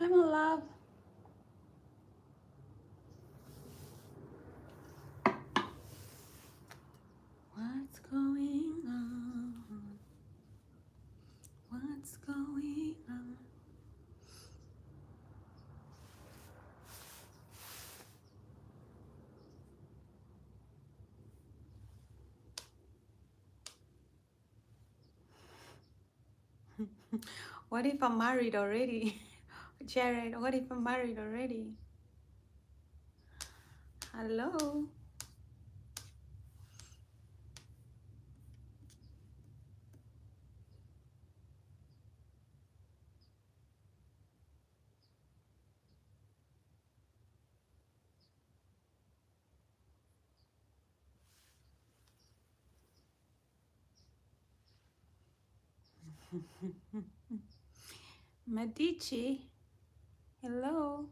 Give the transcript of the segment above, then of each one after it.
I'm in love. What's going on? What's going on? What if I'm married already? Jared, what if I'm married already? Hello? Medici, hello?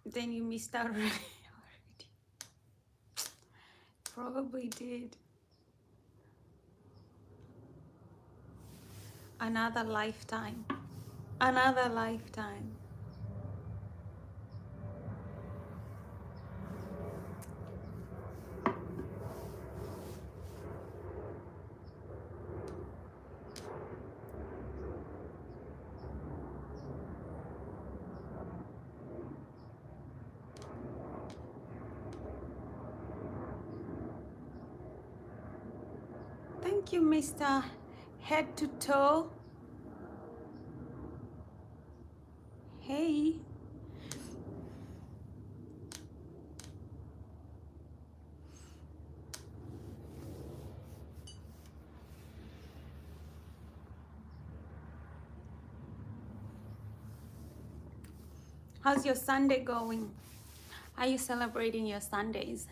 Then you missed out already. Probably did. Another lifetime. Another lifetime. Thank you, Mr. Head to Toe. Hey. How's your Sunday going? Are you celebrating your Sundays?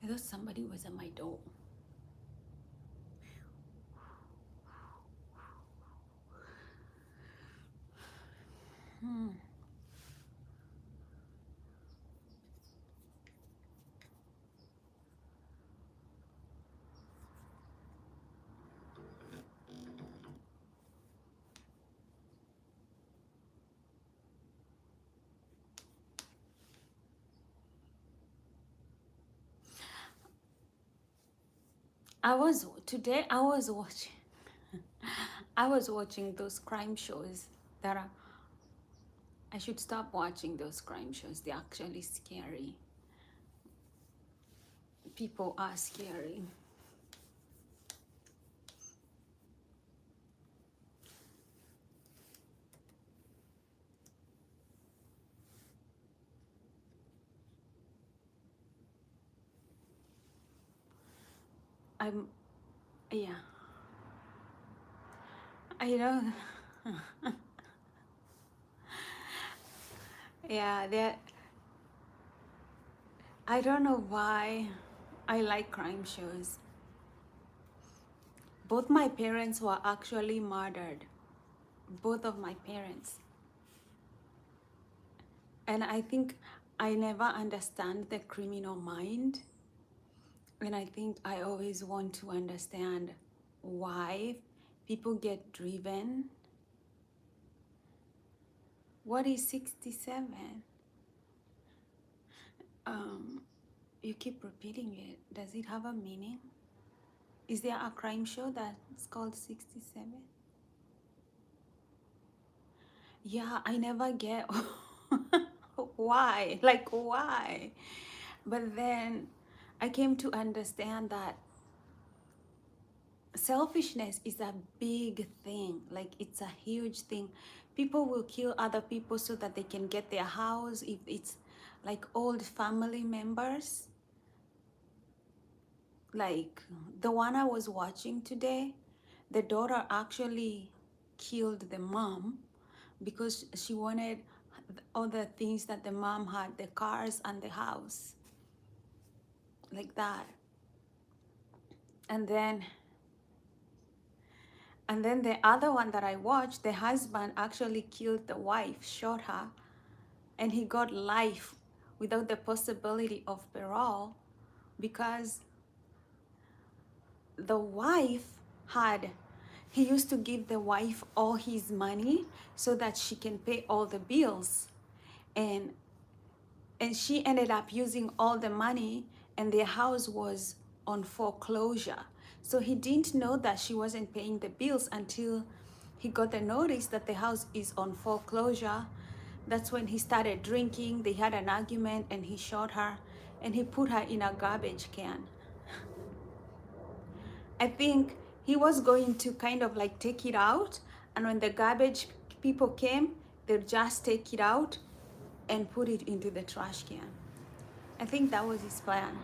I thought somebody was at my door. Hmm. I was watching I was watching those crime shows that are I should stop watching those crime shows. They're actually scary. People are scary. I'm yeah. I don't yeah, that I don't know why I like crime shows. Both my parents were actually murdered. Both of my parents. And I think I never understand the criminal mind. And I think I always want to understand why people get driven. What is 67? Um, you keep repeating it. Does it have a meaning? Is there a crime show that's called 67? Yeah, I never get why. Like, why? But then I came to understand that selfishness is a big thing. Like, it's a huge thing. People will kill other people so that they can get their house. If it's like old family members, like the one I was watching today, the daughter actually killed the mom because she wanted all the things that the mom had, the cars and the house, like that. And then the other one that I watched, the husband actually killed the wife, shot her, and he got life without the possibility of parole, because the wife had, he used to give the wife all his money so that she can pay all the bills. And she ended up using all the money, and their house was on foreclosure. So he didn't know that she wasn't paying the bills until he got the notice that the house is on foreclosure. That's when he started drinking. They had an argument and he shot her and he put her in a garbage can. I think he was going to kind of like take it out, and when the garbage people came, they'd just take it out and put it into the trash can. I think that was his plan.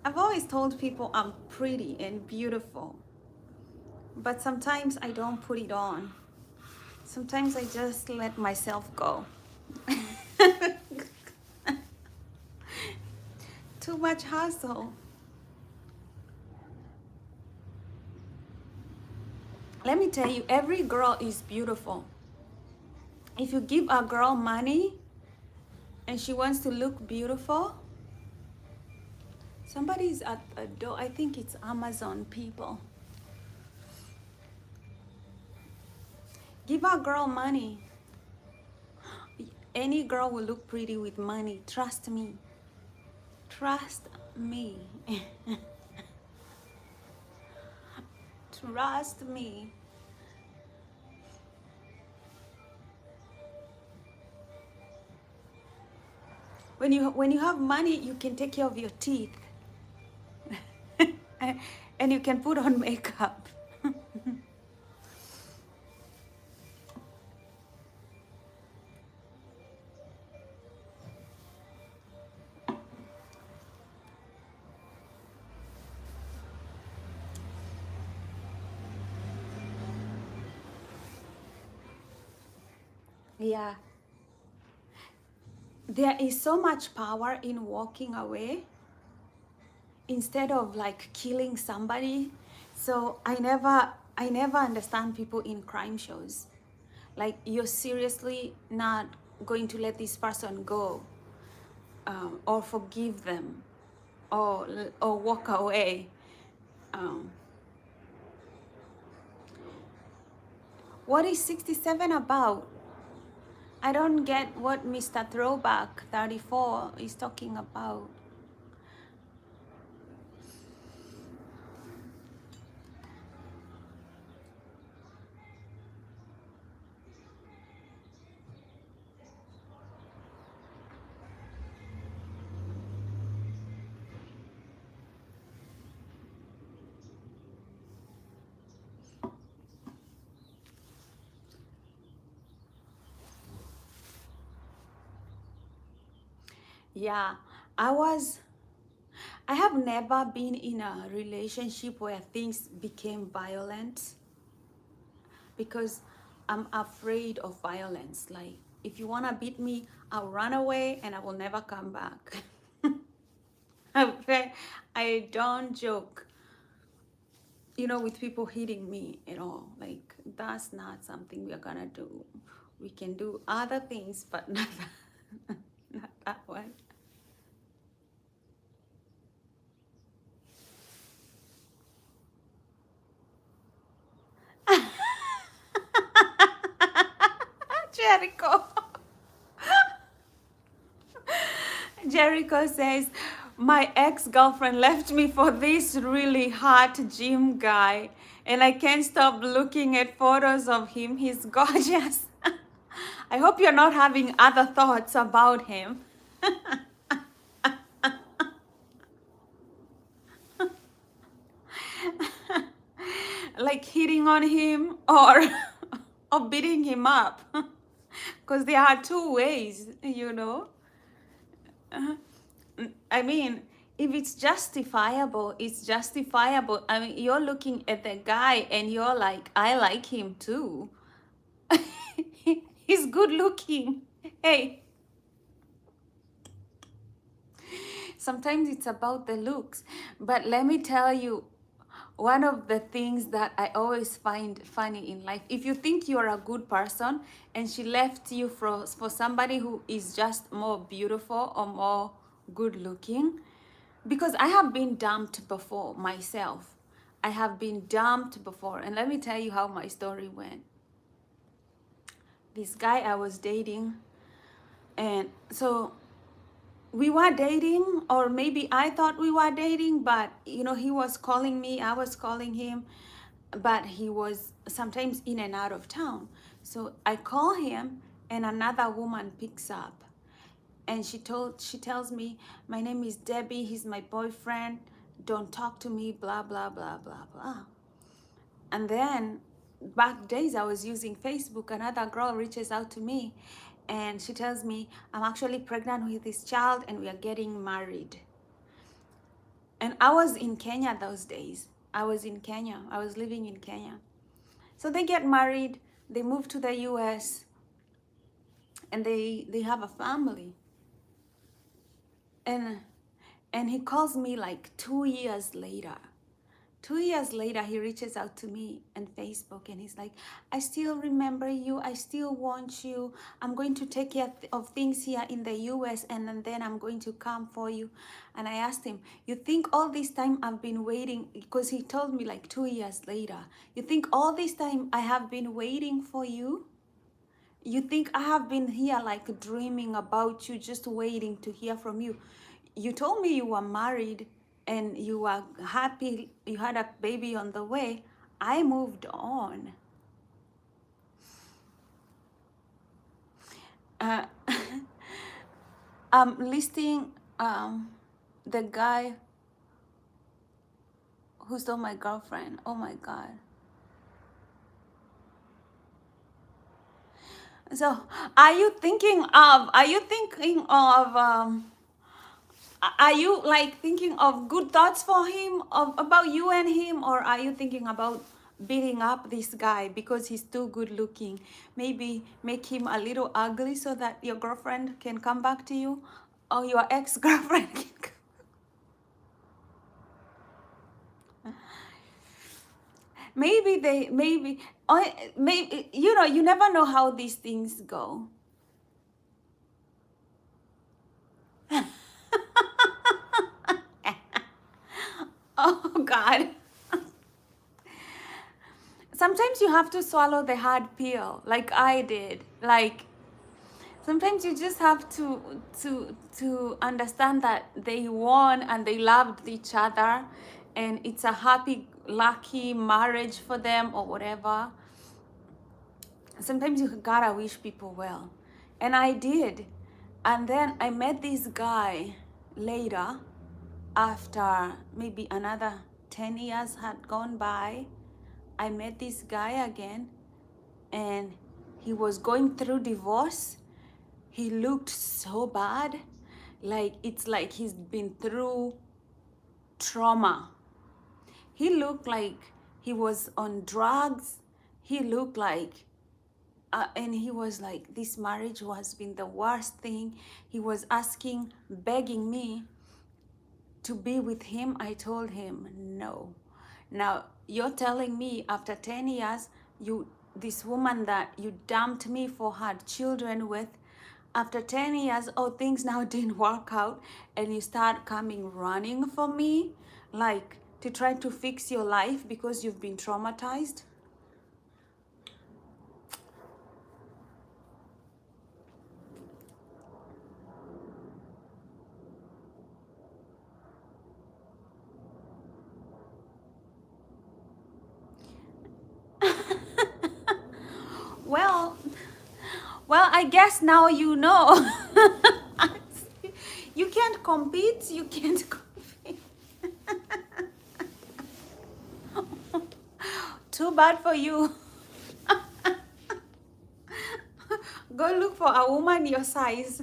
I've always told people I'm pretty and beautiful, but sometimes I don't put it on. Sometimes I just let myself go. Too much hustle. Let me tell you, every girl is beautiful. If you give a girl money and she wants to look beautiful, somebody's at the door. I think it's Amazon people. Give a girl money. Any girl will look pretty with money. Trust me. Trust me. Trust me. When you have money, you can take care of your teeth. And you can put on makeup. Yeah. There is so much power in walking away instead of like killing somebody. So I never understand people in crime shows. Like, you're seriously not going to let this person go, or forgive them, or walk away. Um, what is 67 about? I don't get what Mr. Throwback 34 is talking about. Yeah, I have never been in a relationship where things became violent, because I'm afraid of violence. Like, if you want to beat me, I'll run away and I will never come back. Okay? I don't joke, with people hitting me at all. Like, that's not something we're gonna do. We can do other things, but not that, not that one. Jericho. Jericho says, my ex-girlfriend left me for this really hot gym guy, and I can't stop looking at photos of him. He's gorgeous. I hope you're not having other thoughts about him. Like hitting on him, or or beating him up. Because there are two ways. I mean, if it's justifiable, it's justifiable. I mean, you're looking at the guy and you're like, I like him too. He's good looking. Hey, sometimes it's about the looks. But let me tell you, one of the things that I always find funny in life, if you think you're a good person and she left you for somebody who is just more beautiful or more good looking, because I have been dumped before myself. I have been dumped before. And let me tell you how my story went. This guy I was dating, and so we were dating, or maybe I thought we were dating, but he was calling me, I was calling him, but he was sometimes in and out of town. So I call him and another woman picks up, and she tells me, my name is Debbie, he's my boyfriend, don't talk to me, blah blah blah blah blah. And then back days I was using Facebook, another girl reaches out to me and she tells me, I'm actually pregnant with this child and we are getting married. And I was in Kenya those days. I was living in Kenya. So they get married, they move to the US, and they have a family. And he calls me like 2 years later. 2 years later, he reaches out to me on Facebook and he's like, I still remember you. I still want you. I'm going to take care of things here in the US and then I'm going to come for you. And I asked him, you think all this time I've been waiting, because he told me like 2 years later, you think all this time I have been waiting for you? You think I have been here like dreaming about you, just waiting to hear from you? You told me you were married and you were happy, you had a baby on the way. I moved on. Uh, I'm listing the guy who stole my girlfriend. Oh my God. So are you thinking of good thoughts for him, about you and him, or are you thinking about beating up this guy because he's too good looking? Maybe make him a little ugly so that your girlfriend can come back to you, or your ex-girlfriend can come. Maybe you never know how these things go. Oh God. Sometimes you have to swallow the hard pill, like I did. Like sometimes you just have to understand that they won and they loved each other and it's a happy, lucky marriage for them or whatever. Sometimes you gotta wish people well. And I did. And then I met this guy later, after maybe another 10 years had gone by. I met this guy again and he was going through divorce. He looked so bad. Like it's like he's been through trauma. He looked like he was on drugs. He looked like and he was like, this marriage has been the worst thing. He was asking, begging me to be with him. I told him no. Now you're telling me after 10 years, this woman that you dumped me for, had children with, after 10 years, oh, things now didn't work out, and you start coming running for me, like to try to fix your life because you've been traumatized? Well, I guess now you know. You can't compete. You can't compete. Too bad for you. Go look for a woman your size.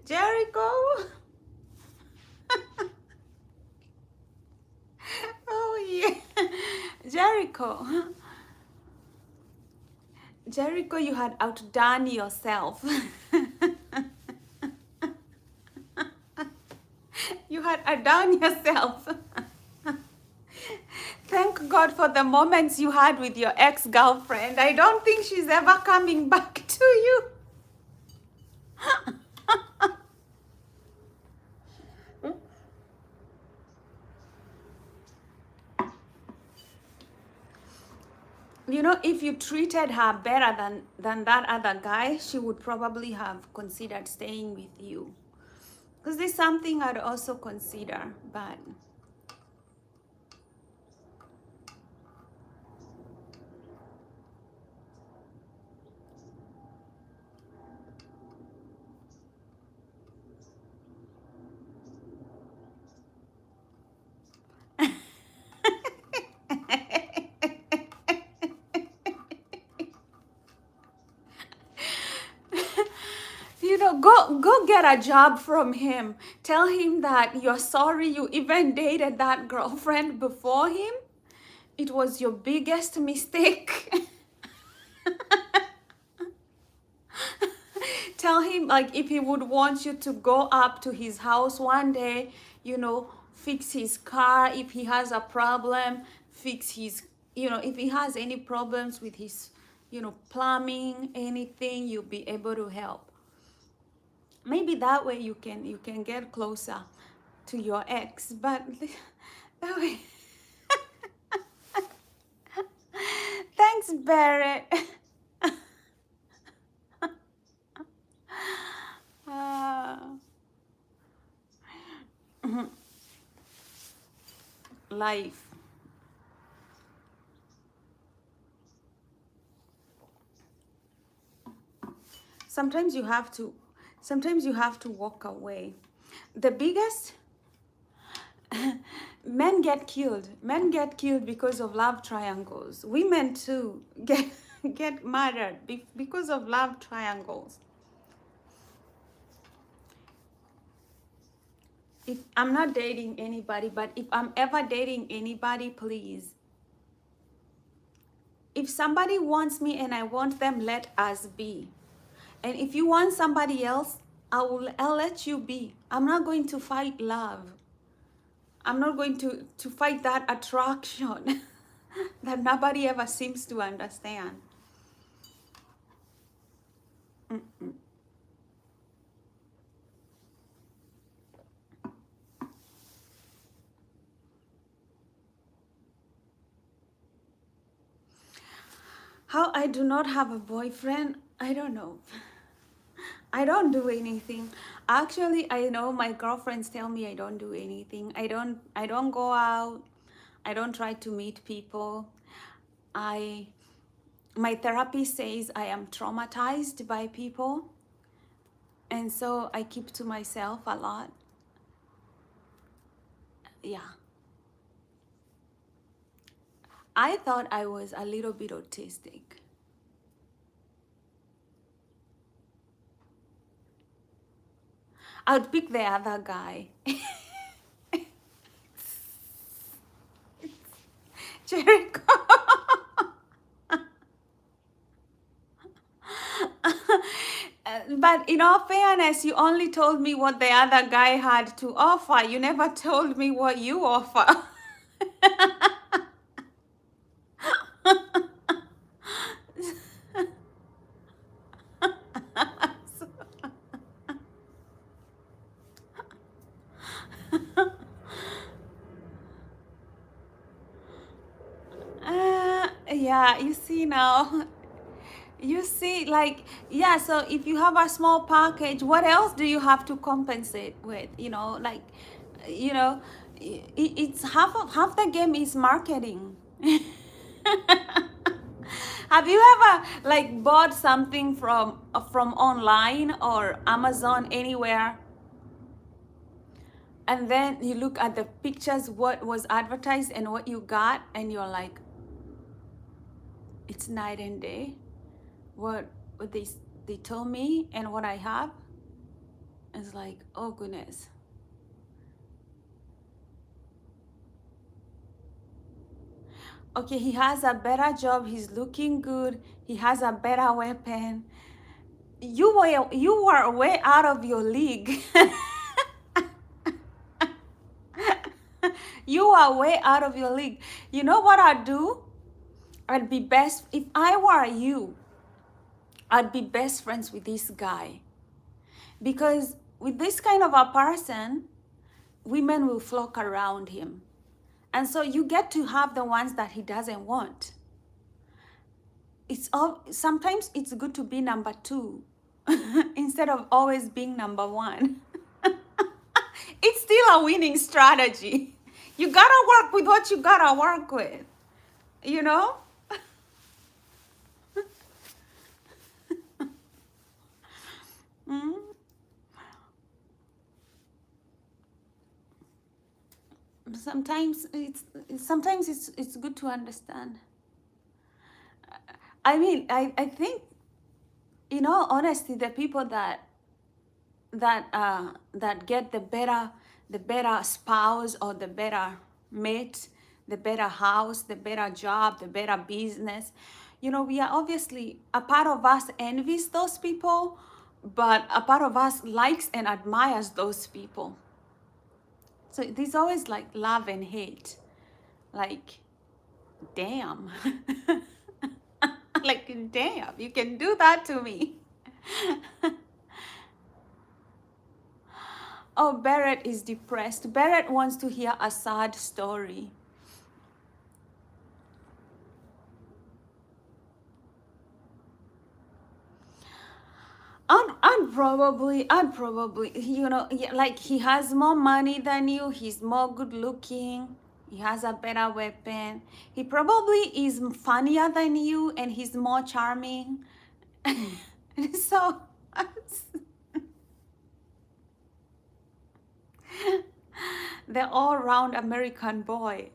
Jericho. Oh yeah, Jericho. Jericho, you had outdone yourself. You had outdone yourself. Thank God for the moments you had with your ex-girlfriend. I don't think she's ever coming back to you. You know, if you treated her better than that other guy, she would probably have considered staying with you. Because there's something I'd also consider, but you know, go get a job from him. Tell him that you're sorry you even dated that girlfriend before him. It was your biggest mistake. Tell him, like, if he would want you to go up to his house one day, you know, fix his car. If he has a problem, fix his, you know, if he has any problems with his, you know, plumbing, anything, you'll be able to help. Maybe that way you can get closer to your ex. But that way. Thanks, Barrett. Ah, life. Sometimes you have to, sometimes you have to walk away. The biggest, men get killed. Men get killed because of love triangles. Women too get murdered because of love triangles. If I'm not dating anybody, but if I'm ever dating anybody, please, if somebody wants me and I want them, let us be. And if you want somebody else, I'll let you be. I'm not going to fight love. I'm not going to fight that attraction that nobody ever seems to understand. How I do not have a boyfriend, I don't know. I don't do anything. Actually, I know my girlfriends tell me I don't do anything. I don't go out. I don't try to meet people. My therapist says I am traumatized by people, and so I keep to myself a lot. Yeah. I thought I was a little bit autistic. I would pick the other guy. Jericho. But in all fairness, you only told me what the other guy had to offer. You never told me what you offer. Yeah, you see now. You see, like, yeah, so if you have a small package, what else do you have to compensate with? You know, like, you know, it's half the game is marketing. Have you ever like bought something from online or Amazon anywhere, and then you look at the pictures, what was advertised and what you got, and you're like, it's night and day. What they told me and what I have is like, oh goodness. Okay, he has a better job, he's looking good, he has a better weapon. You were way out of your league. You are way out of your league. You know what I'd do? I'd be best, if I were you, I'd be best friends with this guy. Because with this kind of a person, women will flock around him. And so you get to have the ones that he doesn't want. Sometimes it's good to be number two instead of always being number one. It's still a winning strategy. You gotta work with what you gotta work with, you know? Mm. Sometimes it's good to understand. I mean, I think, honestly, the people that get the better spouse or the better mate, the better house, the better job, the better business. We are obviously, a part of us envies those people, but a part of us likes and admires those people. So there's always like love and hate. Like, damn. Like, damn, you can do that to me. Oh, Barrett is depressed. Barrett wants to hear a sad story. I'd probably, yeah, like, he has more money than you, he's more good looking, he has a better weapon, he probably is funnier than you, and he's more charming. So, the all-round American boy.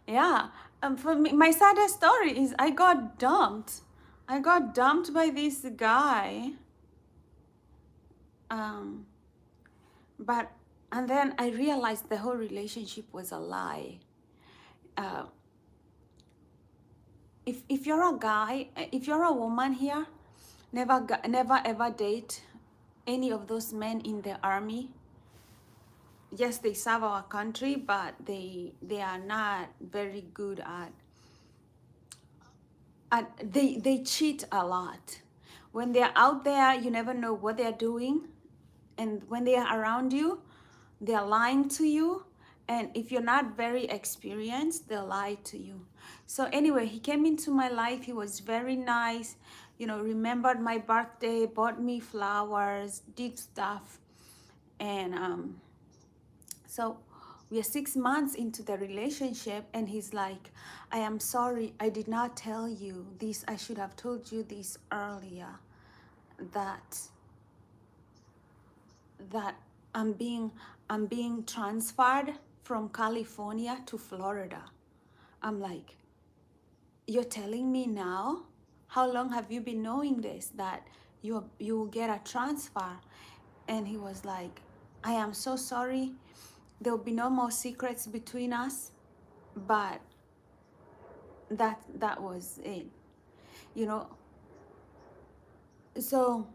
Yeah. For me, my saddest story is I got dumped. I got dumped by this guy. Um, but and then I realized the whole relationship was a lie. Uh, if you're a guy, if you're a woman here, never ever date any of those men in the army. Yes, they serve our country, but they are not very good at they cheat a lot. When they're out there, you never know what they're doing, and when they are around you, they're lying to you. And if you're not very experienced, they'll lie to you. So anyway, he came into my life. He was very nice, remembered my birthday, bought me flowers, did stuff. And so we are 6 months into the relationship, and he's like, I am sorry, I did not tell you this. I should have told you this earlier, that that I'm being transferred from California to Florida. I'm like, you're telling me now? How long have you been knowing this, that you will get a transfer? And he was like, I am so sorry. There'll be no more secrets between us. But that was it. You know, so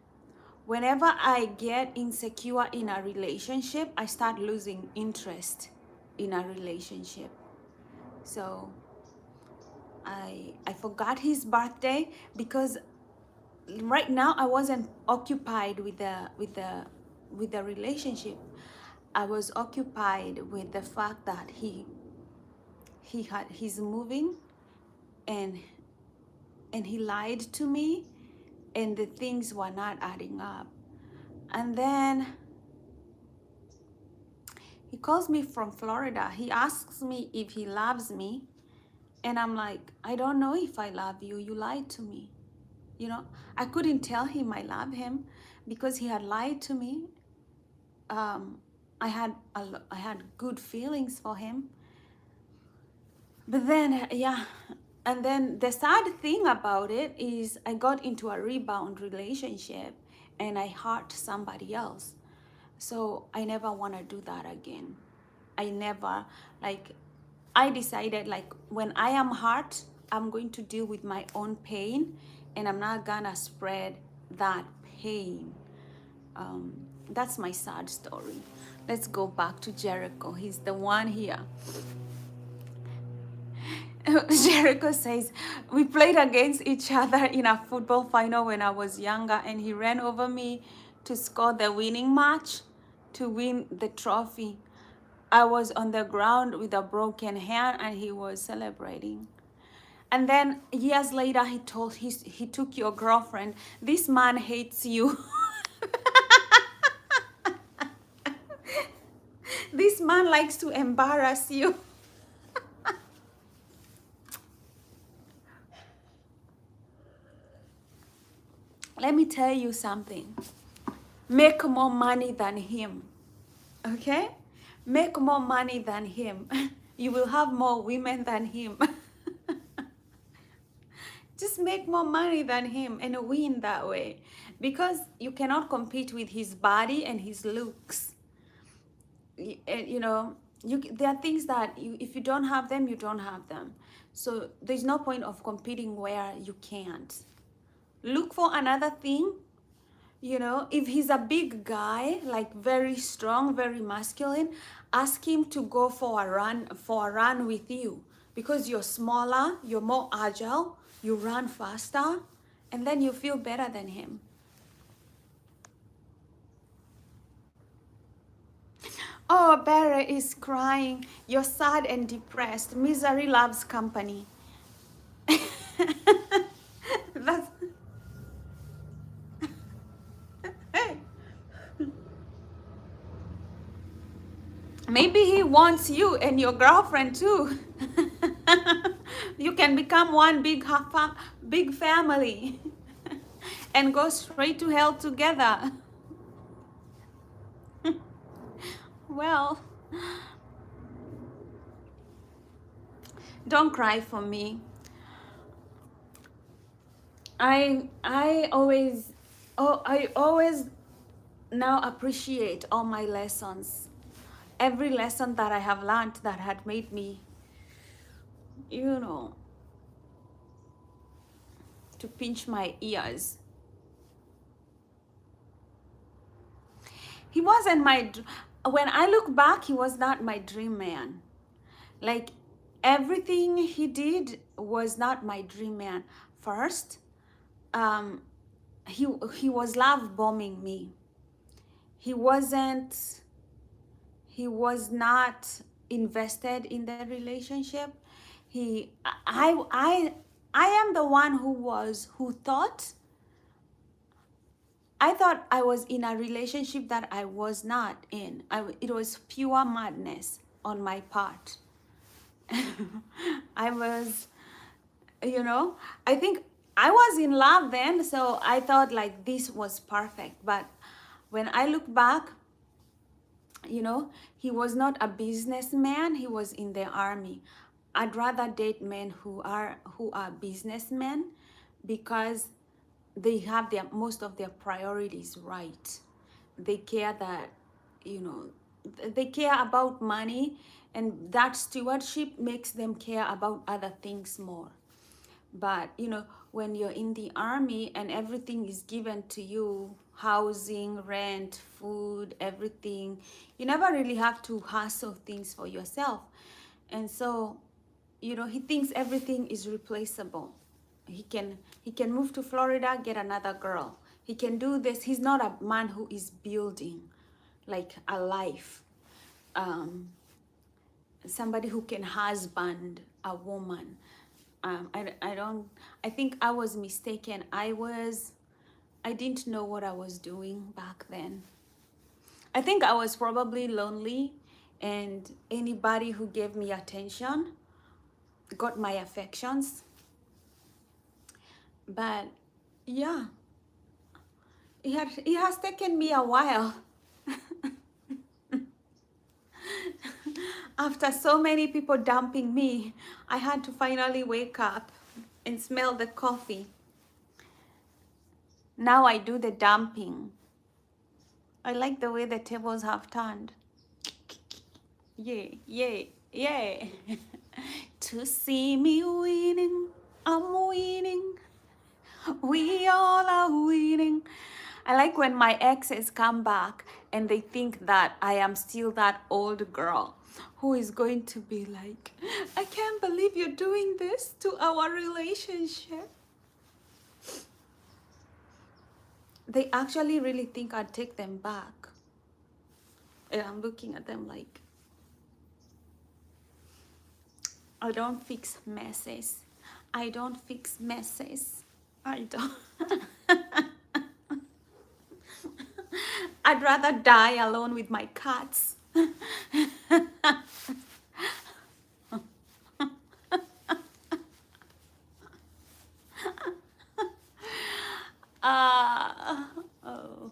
whenever I get insecure in a relationship, I start losing interest in a relationship. So I forgot his birthday, because right now I wasn't occupied with the relationship. I was occupied with the fact that he's moving, and he lied to me, and the things were not adding up. And then he calls me from Florida. He asks me if he loves me, and I'm like, I don't know if I love you. You lied to me. I couldn't tell him I love him because he had lied to me. I had good feelings for him, but then, yeah, And then the sad thing about it is I got into a rebound relationship and I hurt somebody else. So I never want to do that again. I never, like, I decided, like, when I am hurt, I'm going to deal with my own pain and I'm not gonna spread that pain. Um, that's my sad story. Let's go back to Jericho. He's the one here. Jericho says, we played against each other in a football final when I was younger, and he ran over me to score the winning match to win the trophy. I was on the ground with a broken hand, and he was celebrating. And then years later, he took your girlfriend. This man hates you. This man likes to embarrass you. Let me tell you something. Make more money than him. Okay? Make more money than him. You will have more women than him. Just make more money than him and win that way. Because you cannot compete with his body and his looks. You know, there are things that if you don't have them, you don't have them. So there's no point of competing where you can't. Look for another thing. You know, if he's a big guy, like very strong, very masculine, ask him to go for a run with you, because you're smaller, you're more agile, you run faster, and then you feel better than him. Oh, Barry is crying. You're sad and depressed. Misery loves company. That's hey. Maybe he wants you and your girlfriend too. You can become one big family and go straight to hell together. Well, don't cry for me. I always I always now appreciate all my lessons. Every lesson that I have learned that had made me, you know, to pinch my ears. He wasn't when I look back, he was not my dream man. Like, everything he did was not my dream man. First, um, he was love bombing me. He wasn't, he was not invested in the relationship. I am the one I thought I was in a relationship that I was not in. It was pure madness on my part. I was, you know, I think I was in love then, so I thought like this was perfect. But when I look back, you know, he was not a businessman, he was in the army. I'd rather date men who are businessmen, because they have their most of their priorities right. They care that, you know, they care about money, and that stewardship makes them care about other things more. But you know, when you're in the army and everything is given to you, housing, rent, food, everything, you never really have to hustle things for yourself. And so, you know, he thinks everything is replaceable. He can move to Florida, get another girl. He can do this. He's not a man who is building like a life. Somebody who can husband a woman. I think I was mistaken. I didn't know what I was doing back then. I think I was probably lonely, and anybody who gave me attention got my affections. But yeah, it has taken me a while. After so many people dumping me, I had to finally wake up and smell the coffee. Now I do the dumping. I like the way the tables have turned. Yay, yay, yay. To see me winning, I'm winning. We all are winning. I like when my exes come back and they think that I am still that old girl who is going to be like, I can't believe you're doing this to our relationship. They actually really think I'd take them back. And I'm looking at them like, I don't fix messes. I don't fix messes. I don't. I'd rather die alone with my cats. Oh.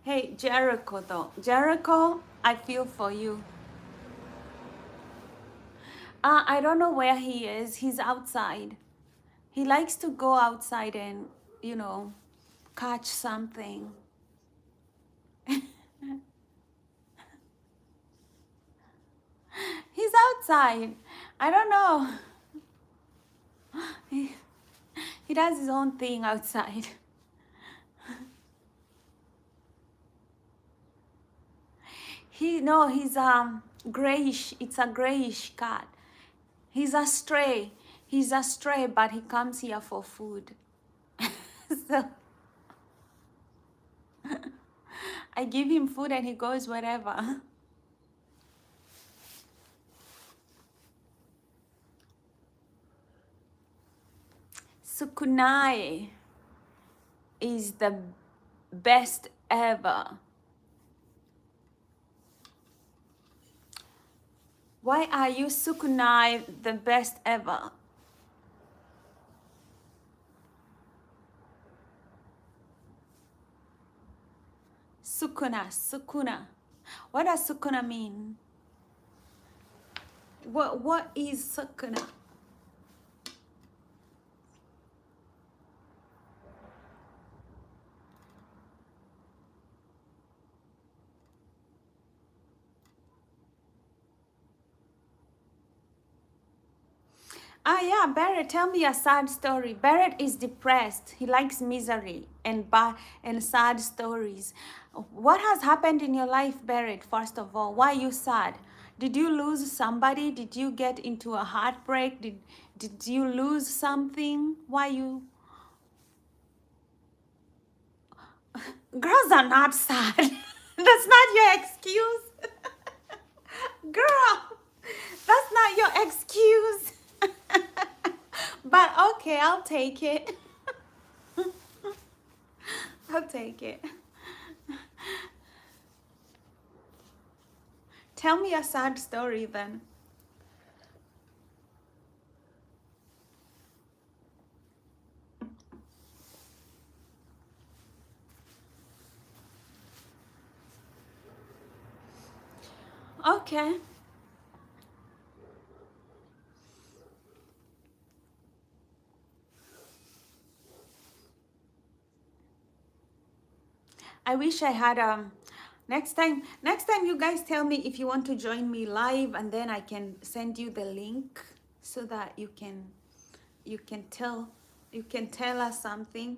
Hey, Jericho though. Jericho, I feel for you. I don't know where he is. He's outside. He likes to go outside and, you know, catch something. He's outside. I don't know. He does his own thing outside. He's grayish. It's a grayish cat. He's a stray. He's a stray, but he comes here for food. So I give him food and he goes wherever. Sukunai is the best ever. Why are you Sukunai the best ever? Sukuna. What does Sukuna mean? What is Sukuna? Ah yeah, Barrett, tell me a sad story. Barrett is depressed. He likes misery and sad stories. What has happened in your life, Barrett, first of all? Why are you sad? Did you lose somebody? Did you get into a heartbreak? Did you lose something? Why you... Girls are not sad. That's not your excuse. Girl, that's not your excuse. But okay, I'll take it. I'll take it. Tell me a sad story then. Okay. I wish I had next time you guys tell me if you want to join me live, and then I can send you the link so that you can tell us something.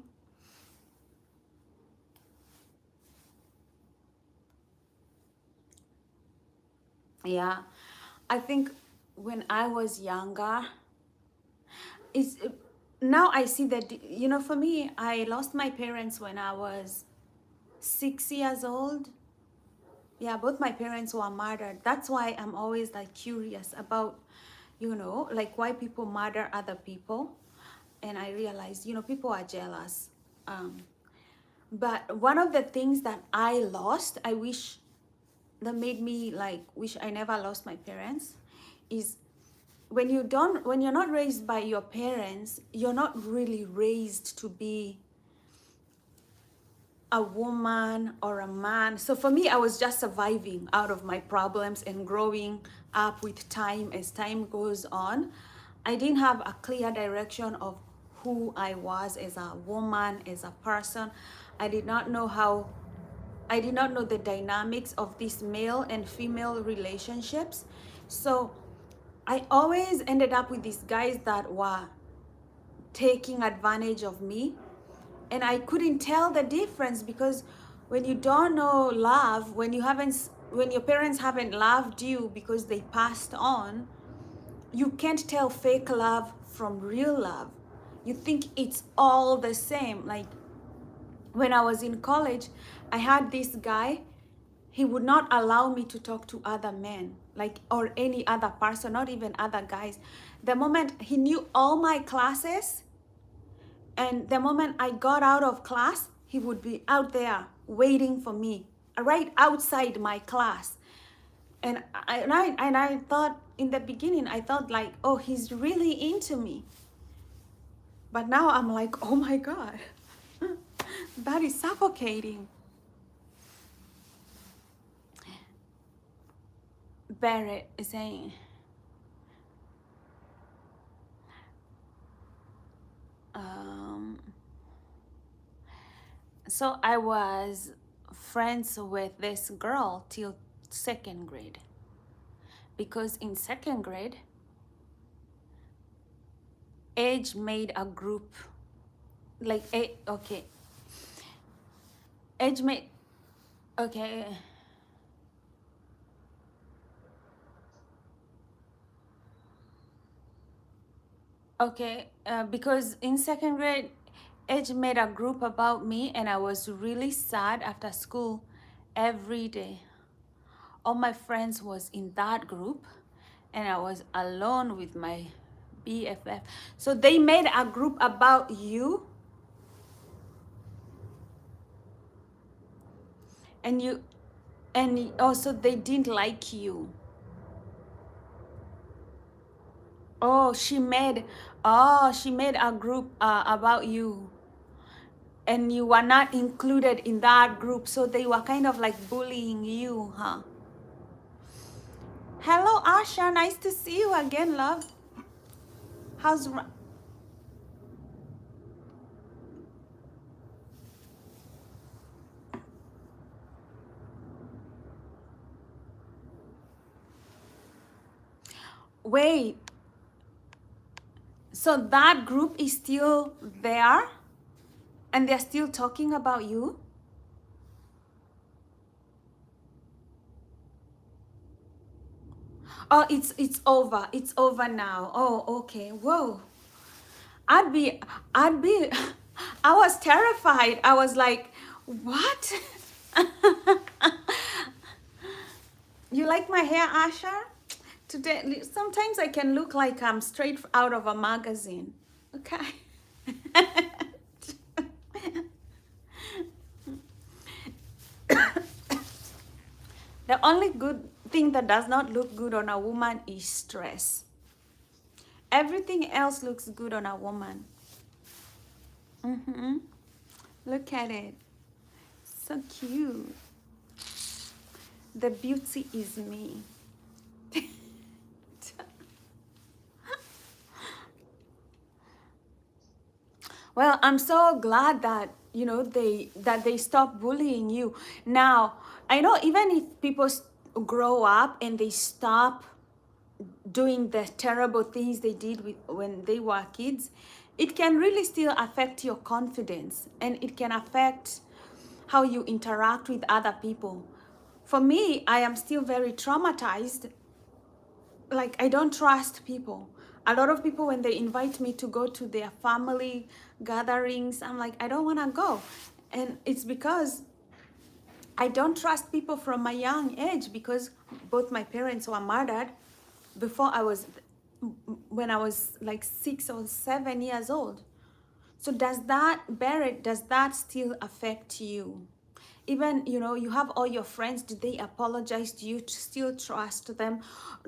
Yeah, I think when I was younger, it's now I see that, you know, for me, I lost my parents when I was 6 years old. Yeah, both my parents were murdered. That's why I'm always like curious about, you know, like why people murder other people. And I realized, you know, people are jealous. But one of the things that I lost, I wish that made me like wish I never lost my parents, is when you're not raised by your parents, you're not really raised to be a woman or a man. So for me, I was just surviving out of my problems and growing up with time as time goes on. I didn't have a clear direction of who I was as a woman, as a person. I did not know the dynamics of these male and female relationships. So I always ended up with these guys that were taking advantage of me, and I couldn't tell the difference, because when you don't know love, when your parents haven't loved you because they passed on, you can't tell fake love from real love. You think it's all the same. Like when I was in college, I had this guy. He would not allow me to talk to other men, like, or any other person, not even other guys. The moment he knew all my classes, and the moment I got out of class, he would be out there waiting for me, right outside my class. And I thought in the beginning, I thought like, oh, he's really into me. But now I'm like, oh my God, that is suffocating. Barrett is saying, so I was friends with this girl till second grade. Because in second grade, Edge made a group, like, okay. Edge made, okay. Okay, because in second grade, Edge made a group about me, and I was really sad after school every day. All my friends was in that group, and I was alone with my BFF. So they made a group about you, and also they didn't like you. Oh, she made a group about you, and you were not included in that group, so they were kind of like bullying you, huh? Hello, Asha. Nice to see you again, love. How's... Wait, so that group is still there, and they're still talking about you? Oh, it's over. It's over now. Oh, okay. Whoa. I'd be, I'd be, I was terrified. I was like, what? You like my hair, Asha? Today, sometimes I can look like I'm straight out of a magazine. Okay. The only good thing that does not look good on a woman is stress. Everything else looks good on a woman. Look at it. So cute. The beauty is me. Well, I'm so glad that they stop bullying you. Now, I know even if people grow up and they stop doing the terrible things they did when they were kids, it can really still affect your confidence, and it can affect how you interact with other people. For me, I am still very traumatized. Like, I don't trust people. A lot of people, when they invite me to go to their family gatherings, I'm like, I don't want to go. And it's because I don't trust people from a young age, because both my parents were murdered when I was like 6 or 7 years old. So does that still affect you? Even, you have all your friends, do they apologize? Do you still trust them?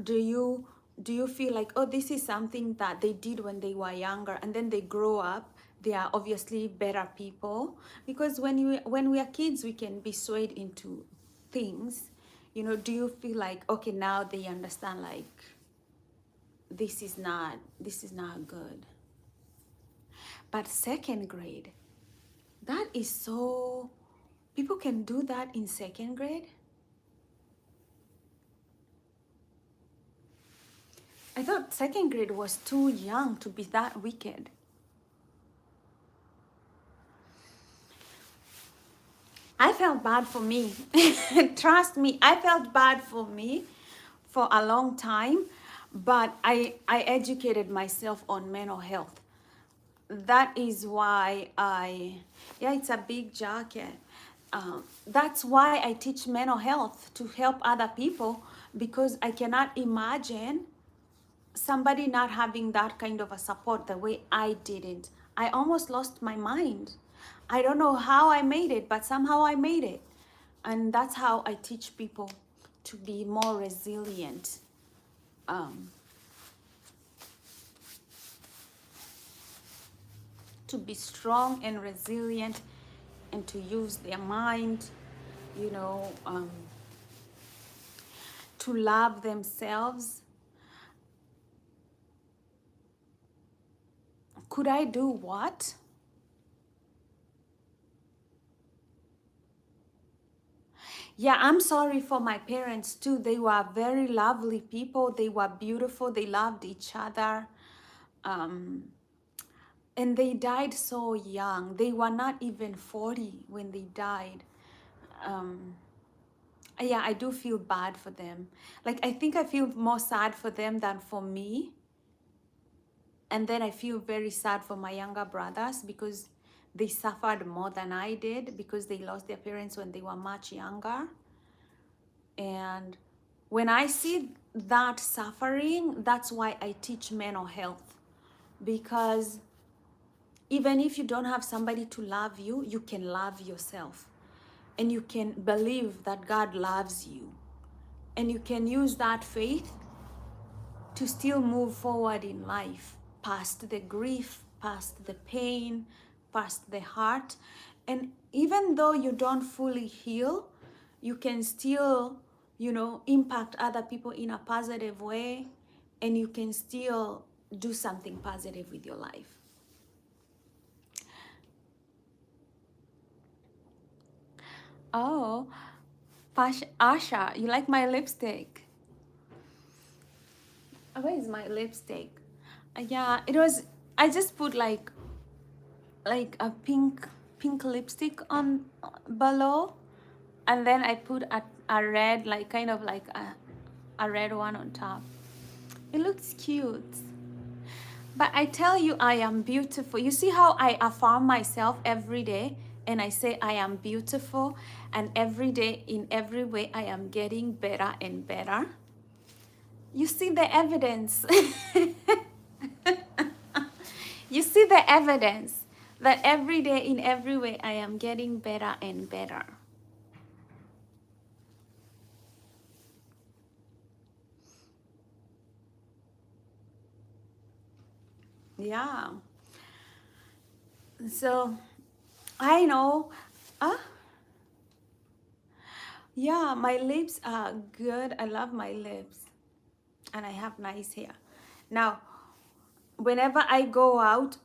Do you feel like, oh, this is something that they did when they were younger, and then they grow up, they are obviously better people, because when we are kids we can be swayed into things. Do you feel like, okay, now they understand, like, this is not good. But second grade, that is so, people can do that in second grade. I thought second grade was too young to be that wicked. I felt bad for me. Trust me, I felt bad for me for a long time, but I educated myself on mental health. That is why yeah, it's a big jacket. That's why I teach mental health, to help other people, because I cannot imagine somebody not having that kind of a support the way I didn't. I almost lost my mind. I don't know how I made it, but somehow I made it. And that's how I teach people to be more resilient. Um, to be strong and resilient, and to use their mind, you know, um, to love themselves. Could I do what? Yeah, I'm sorry for my parents too. They were very lovely people. They were beautiful. They loved each other. Um, and they died so young. They were not even 40 when they died. Um, yeah, I do feel bad for them. Like, I think I feel more sad for them than for me. And then I feel very sad for my younger brothers, because they suffered more than I did, because they lost their parents when they were much younger. And when I see that suffering, that's why I teach mental health. Because even if you don't have somebody to love you, you can love yourself. And you can believe that God loves you. And you can use that faith to still move forward in life, past the grief, past the pain, past the hurt. And even though you don't fully heal, you can still, impact other people in a positive way, and you can still do something positive with your life. Oh, Asha, you like my lipstick? Where is my lipstick? Yeah, it was, I just put like a pink lipstick on below, and then I put a red, like kind of like a red one on top. It looks cute. But I tell you, I am beautiful. You see how I affirm myself every day, and I say I am beautiful, and every day in every way I am getting better and better. You see the evidence. You see the evidence that every day in every way I am getting better and better. Yeah. So I know. Uh, yeah, my lips are good. I love my lips. And I have nice hair. Now, whenever I go out,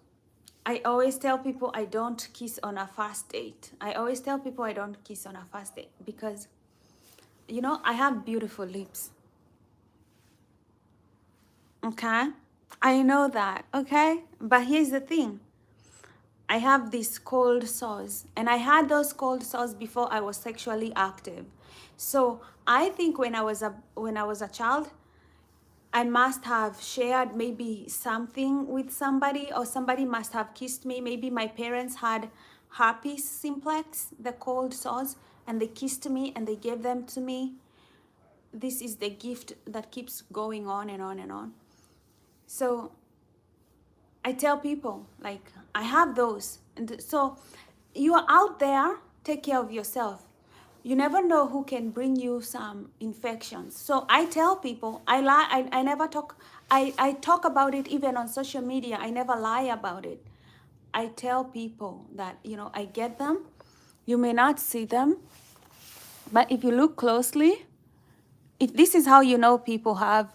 I always tell people I don't kiss on a first date. I always tell people I don't kiss on a first date, because, I have beautiful lips. Okay? I know that. Okay? But here's the thing. I have these cold sores, and I had those cold sores before I was sexually active. So I think when I was a child, I must have shared maybe something with somebody, or somebody must have kissed me. Maybe my parents had herpes simplex, the cold sores, and they kissed me and they gave them to me. This is the gift that keeps going on and on and on. So I tell people, like, I have those. And so you are out there, take care of yourself. You never know who can bring you some infections. So I tell people, I never talk, I talk about it even on social media. I never lie about it. I tell people that, you know, I get them. You may not see them, but if you look closely, if this is how you know people have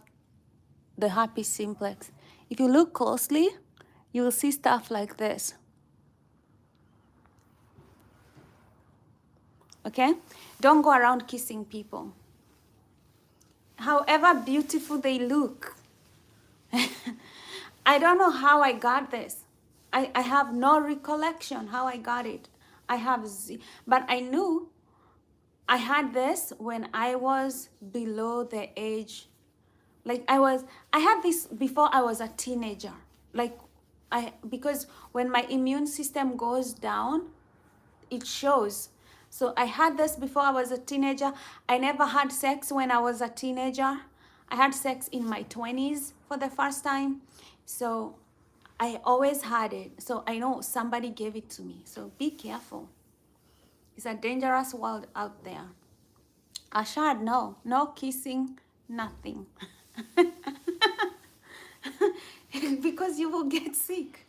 the happy simplex, if you look closely, you will see stuff like this. Okay? Don't go around kissing people. However beautiful they look. I don't know how I got this. I have no recollection how I got it. But I knew I had this when I was below the age. Like I had this before I was a teenager. Like because when my immune system goes down, it shows. So I had this before I was a teenager. I never had sex when I was a teenager. I had sex in my 20s for the first time. So I always had it. So I know somebody gave it to me. So be careful. It's a dangerous world out there. Ashad, no. No kissing, nothing. Because you will get sick.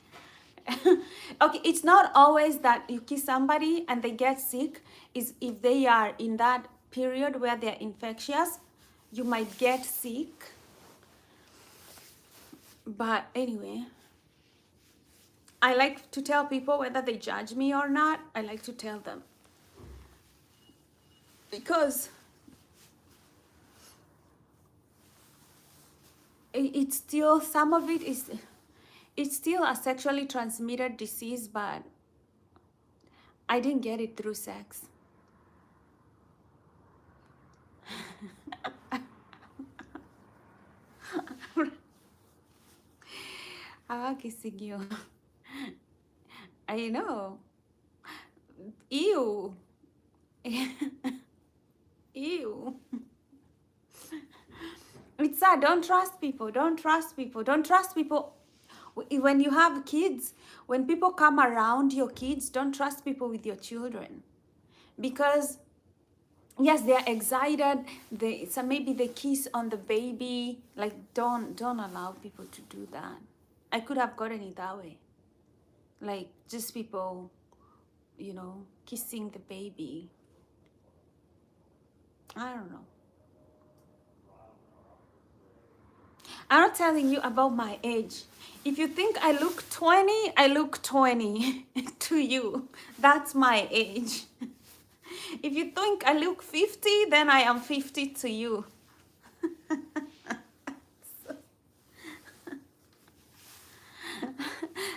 Okay, it's not always that you kiss somebody and they get sick. Is if they are in that period where they're infectious, you might get sick. But anyway, I like to tell people, whether they judge me or not, I like to tell them. Because it's still, some of it is, it's still a sexually transmitted disease, but I didn't get it through sex. I'm kissing you. I know. Ew. Ew. It's sad. Don't trust people. Don't trust people. Don't trust people. When you have kids, when people come around your kids, don't trust people with your children. Because, yes, they're excited. So maybe they kiss on the baby. Like, don't allow people to do that. I could have gotten it that way. Like, just people, you know, kissing the baby. I don't know. I'm not telling you about my age. If you think I look 20, I look 20 to you. That's my age. If you think I look 50, then I am 50 to you.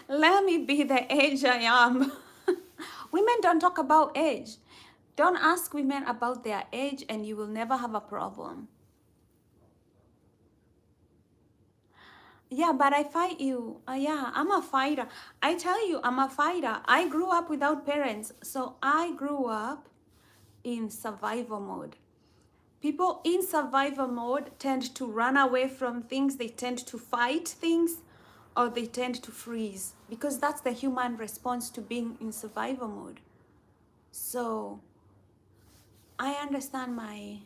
Let me be the age I am. Women don't talk about age. Don't ask women about their age and you will never have a problem. Yeah, but I fight you. Yeah, I'm a fighter. I tell you, I'm a fighter. I grew up without parents. So I grew up in survival mode. People in survival mode tend to run away from things. They tend to fight things, or they tend to freeze, because that's the human response to being in survival mode. So I understand my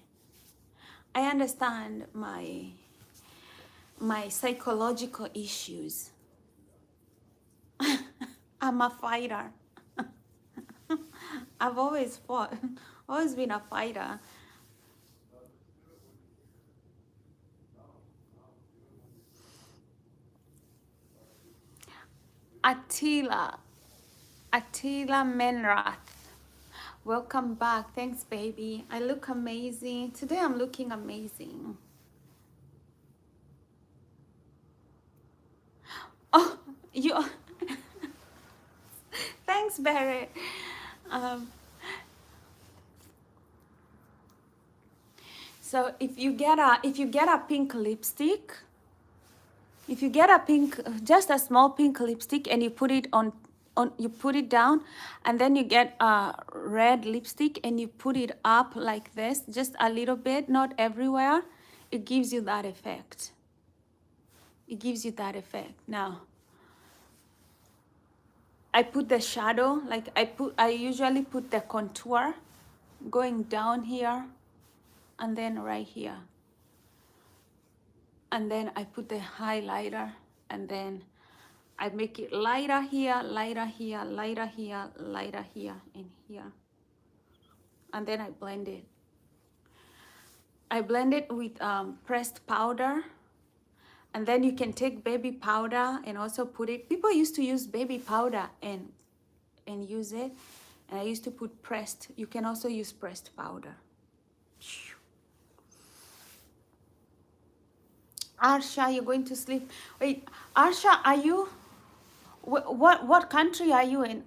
psychological issues. I'm a fighter. I've always fought, always been a fighter. Attila Menrath. Welcome back. Thanks, baby. I look amazing. Today I'm looking amazing. Oh, you. Thanks, Barrett. So if you get a pink lipstick, if you get a pink, just a small pink lipstick, and you put it you put it down, and then you get a red lipstick and you put it up like this, just a little bit, not everywhere, it gives you that effect. It gives you that effect. Now, I put the shadow, like I usually put the contour going down here and then right here. And then I put the highlighter, and then I make it lighter here, lighter here, lighter here, lighter here, and here. And then I blend it. I blend it with pressed powder. And then you can take baby powder and also put it. People used to use baby powder and use it. And I used to put pressed. You can also use pressed powder. Arsha, you're going to sleep. Wait, Arsha, are you? What country are you in?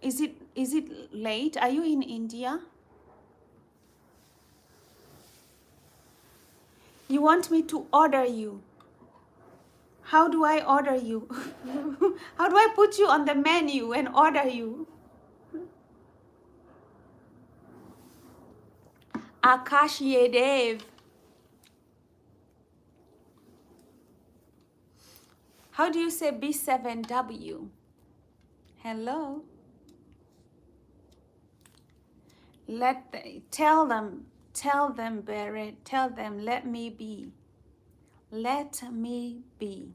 Is it late? Are you in India? You want me to order you? How do I order you? How do I put you on the menu and order you? Akash Yedev. How do you say B7W? Hello? Tell them, Barrett, tell them, let me be. Let me be.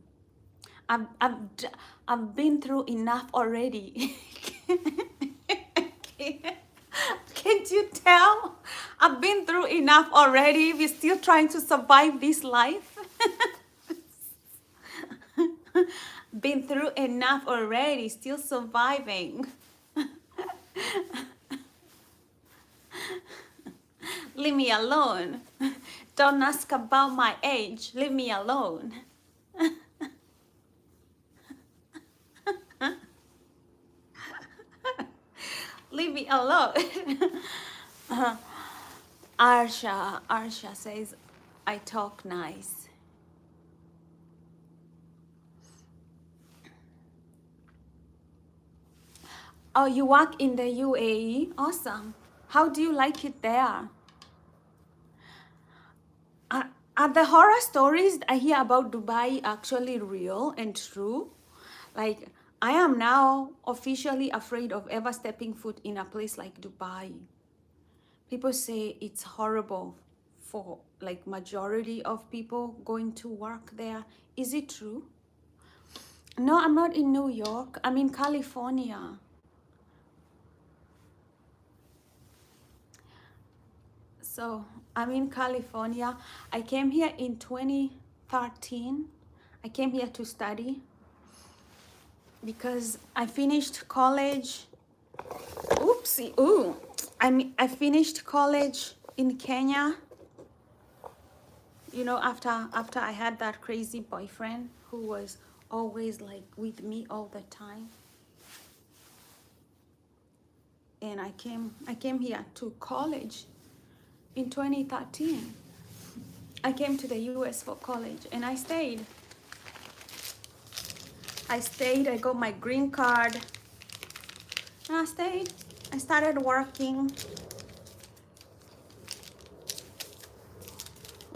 I've been through enough already. Can't you tell? I've been through enough already. We're still trying to survive this life. Been through enough already, still surviving. Leave me alone. Don't ask about my age. Leave me alone. Leave me alone. Arsha says, I talk nice. Oh, you work in the UAE? Awesome. How do you like it there? Are the horror stories I hear about Dubai actually real and true? Like, I am now officially afraid of ever stepping foot in a place like Dubai. People say it's horrible for like majority of people going to work there. Is it true? No, I'm not in New York. I'm in California. So I'm in California. I came here in 2013. I came here to study because I finished college. Oopsie, ooh. I finished college in Kenya. You know, after I had that crazy boyfriend who was always like with me all the time. And I came here to college in 2013. I came to the US for college and I stayed. I got my green card and I stayed. I started working.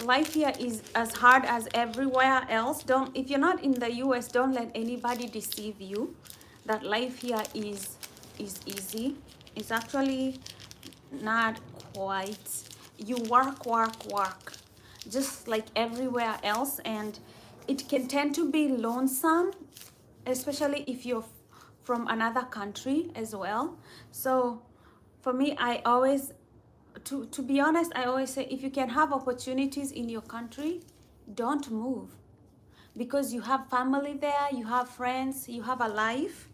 Life here is as hard as everywhere else. If you're not in the US, don't let anybody deceive you that life here is easy. It's actually not quite. You work, just like everywhere else, and it can tend to be lonesome, especially if you're from another country as well. So for me, I always, to be honest, I always say if you can have opportunities in your country, don't move, because you have family there, you have friends, you have a life.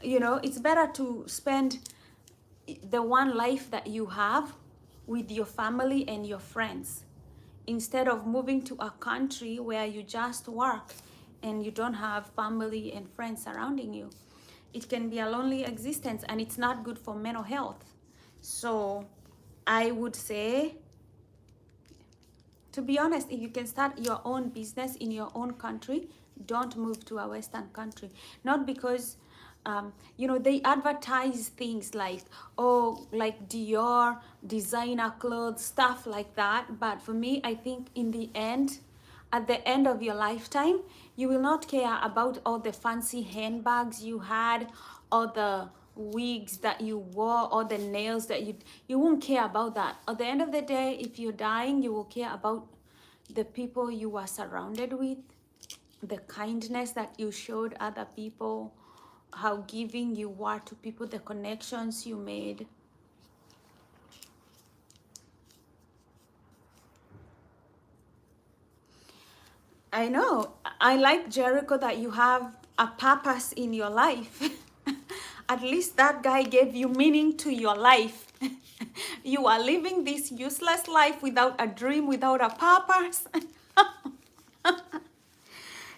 You know, it's better to spend the one life that you have with your family and your friends instead of moving to a country where you just work and you don't have family and friends surrounding you. It can be a lonely existence and it's not good for mental health. So I would say, to be honest, if you can start your own business in your own country, don't move to a Western country. Not because you know, they advertise things like, oh, like Dior, designer clothes, stuff like that. But for me, I think in the end, at the end of your lifetime, you will not care about all the fancy handbags you had, or the wigs that you wore, or the nails that you won't care about that. At the end of the day, if you're dying, you will care about the people you are surrounded with, the kindness that you showed other people, how giving you were to people, the connections you made. I know. I like, Jericho, that you have a purpose in your life. At least that guy gave you meaning to your life. You are living this useless life without a dream, without a purpose.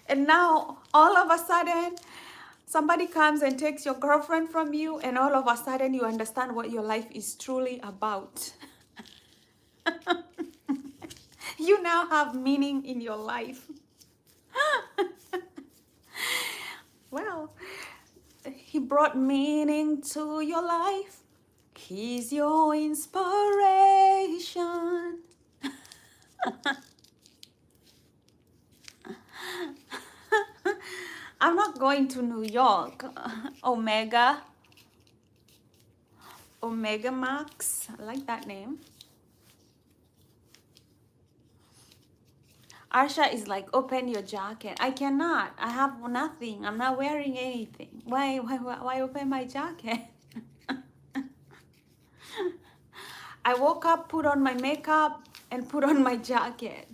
And now, all of a sudden, somebody comes and takes your girlfriend from you, and all of a sudden, you understand what your life is truly about. You now have meaning in your life. Well, he brought meaning to your life. He's your inspiration. I'm not going to New York. Omega. Omega Max. I like that name. Arsha is like, open your jacket. I cannot. I have nothing. I'm not wearing anything. Why open my jacket? I woke up, put on my makeup, and put on my jacket.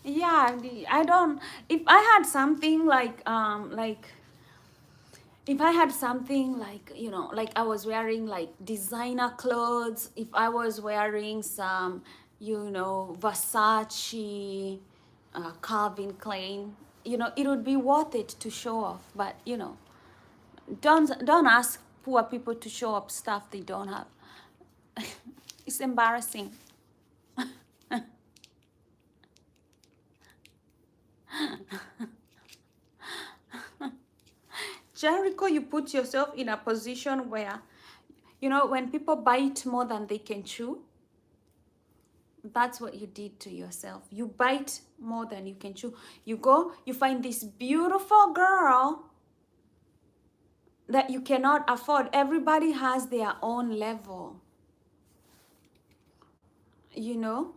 Yeah, I don't. If I had something like if I had something like, you know, like I was wearing like designer clothes, if I was wearing some, you know, Versace, Calvin Klein, you know, it would be worth it to show off. But you know, don't ask poor people to show up stuff they don't have. It's embarrassing. Jericho, you put yourself in a position where, you know, when people bite more than they can chew, that's what you did to yourself. You bite more than you can chew. You go, you find this beautiful girl that you cannot afford. Everybody has their own level, you know?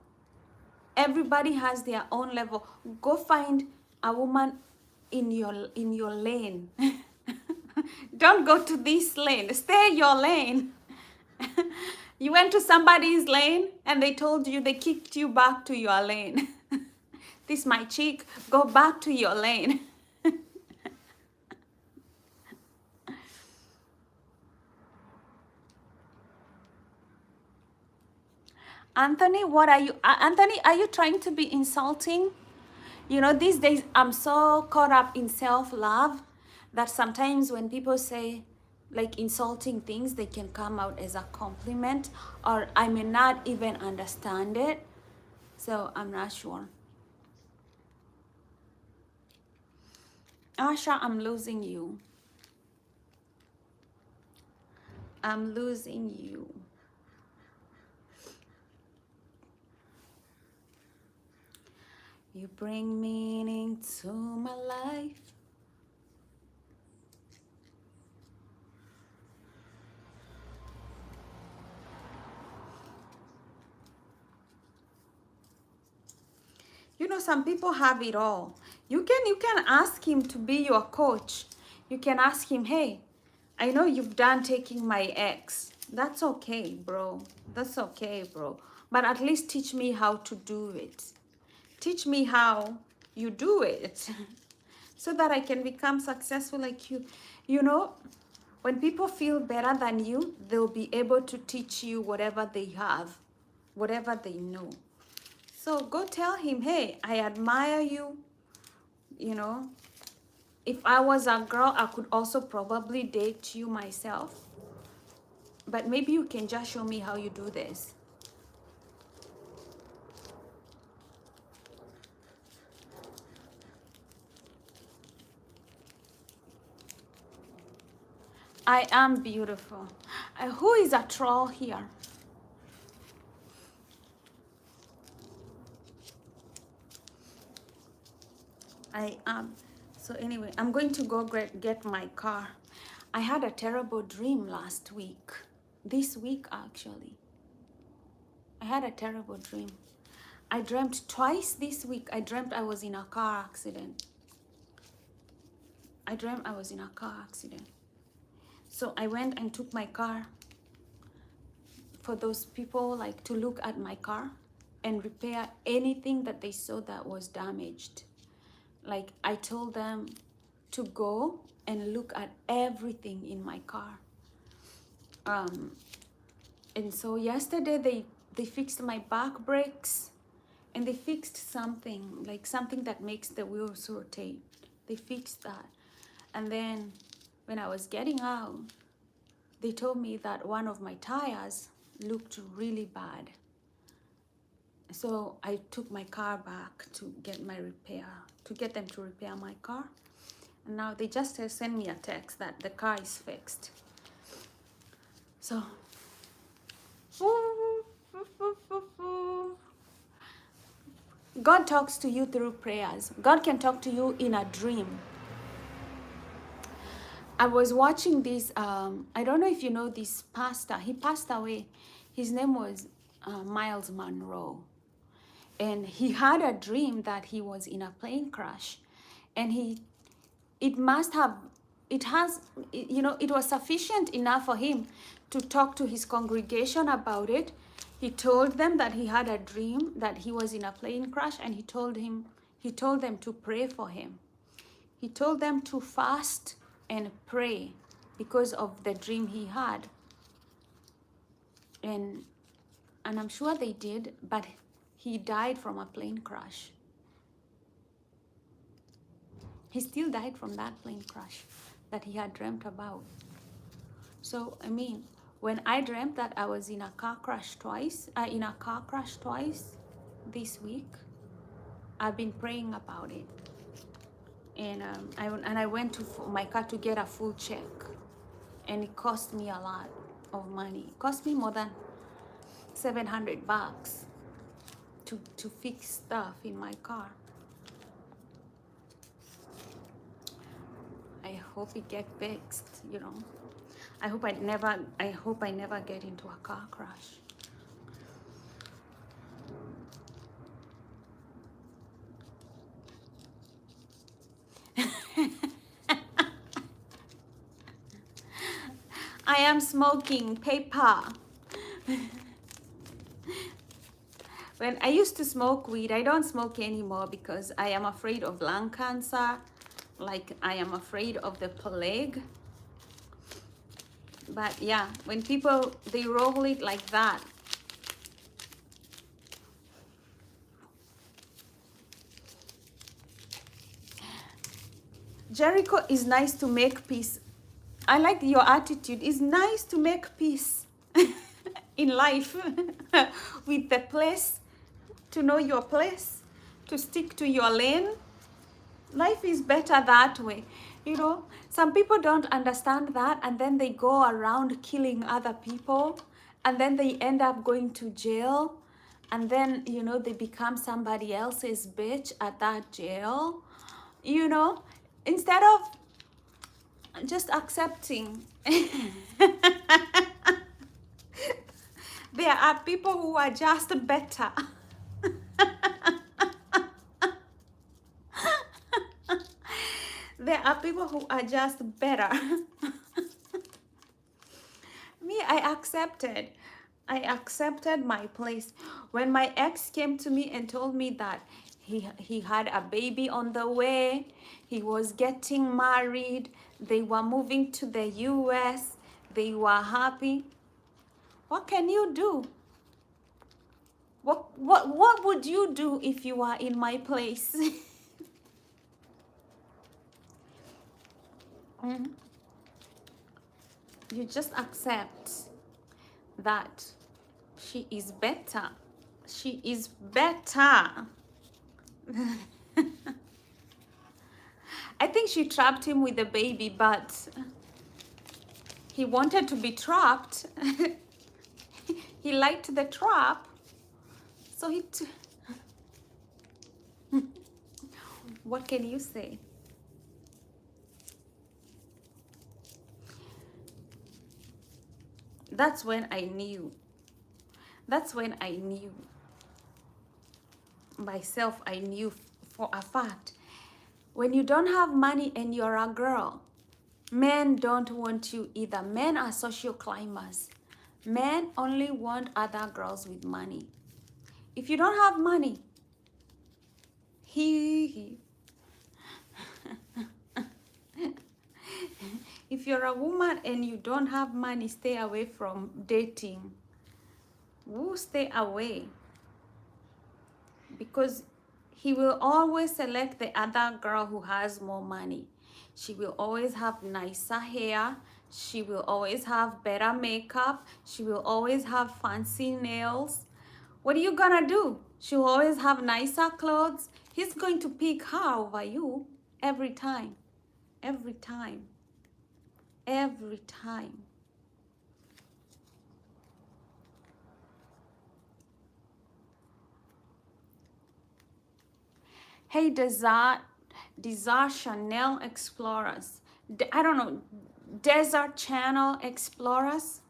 Everybody has their own level. Go find a woman in your lane. Don't go to this lane. Stay your lane. You went to somebody's lane and they told you, they kicked you back to your lane. This my chick, go back to your lane. Anthony, what are you, Anthony, are you trying to be insulting? You know, these days I'm so caught up in self-love that sometimes when people say like insulting things, they can come out as a compliment, or I may not even understand it. So I'm not sure. Asha, I'm losing you. I'm losing you. You bring meaning to my life. You know, some people have it all. You can ask him to be your coach. You can ask him, hey, I know you've done taking my ex. That's okay, bro. That's okay, bro. But at least teach me how to do it. Teach me how you do it so that I can become successful like you. You know, when people feel better than you, they'll be able to teach you whatever they have, whatever they know. So go tell him, hey, I admire you. You know, if I was a girl, I could also probably date you myself. But maybe you can just show me how you do this. I am beautiful. Who is a troll here? I am. So anyway, I'm going to go get my car. I had a terrible dream last week. This week, actually. I had a terrible dream. I dreamt twice this week. I dreamt I was in a car accident. I dreamt I was in a car accident. So I went and took my car for those people like to look at my car and repair anything that they saw that was damaged. Like I told them to go and look at everything in my car. And so yesterday they fixed my back brakes, and they fixed something, like something that makes the wheels rotate. They fixed that. And then when I was getting out, they told me that one of my tires looked really bad. So I took my car back to get them to repair my car. And now they just sent me a text that the car is fixed. So, God talks to you through prayers. God can talk to you in a dream. I was watching this, I don't know if you know this pastor. He passed away. His name was Miles Monroe. And he had a dream that he was in a plane crash. And it was sufficient enough for him to talk to his congregation about it. He told them that he had a dream that he was in a plane crash, and he told them to pray for him. He told them to fast and pray because of the dream he had. And I'm sure they did, but he died from a plane crash. He still died from that plane crash that he had dreamt about. So, I mean, when I dreamt that I was in a car crash twice this week, I've been praying about it. And I went to my car to get a full check, and it cost me a lot of money. It cost me more than $700 to fix stuff in my car. I hope it gets fixed, I hope I never get into a car crash. I am smoking paper. When I used to smoke weed, I don't smoke anymore because I am afraid of lung cancer. Like I am afraid of the plague. But yeah, when people, they roll it like that. Jericho is nice to make peace. I like your attitude. It's nice to make peace in life with the place, to know your place, to stick to your lane. Life is better that way. Some people don't understand that, and then they go around killing other people, and then they end up going to jail, and then, they become somebody else's bitch at that jail, instead of just accepting. There are people who are just better. There are people who are just better. Me, I accepted my place. When my ex came to me and told me that he had a baby on the way, he was getting married, they were moving to the US, they were happy. What can you do? What would you do if you were in my place? You just accept that she is better. She is better. I think she trapped him with the baby, but he wanted to be trapped. He liked the trap, so what can you say? That's when I knew That's when I knew myself. I knew for a fact, when you don't have money and you're a girl, men don't want you either. Men are social climbers. Men only want other girls with money. If you don't have money, he if you're a woman and you don't have money, stay away from dating. Woo, stay away. Because he will always select the other girl who has more money. She will always have nicer hair. She will always have better makeup. She will always have fancy nails. What are you gonna do? She'll always have nicer clothes. He's going to pick her over you every time. Every time. Every time. Hey, Desert Chanel Explorers. I don't know, Desert Channel Explorers.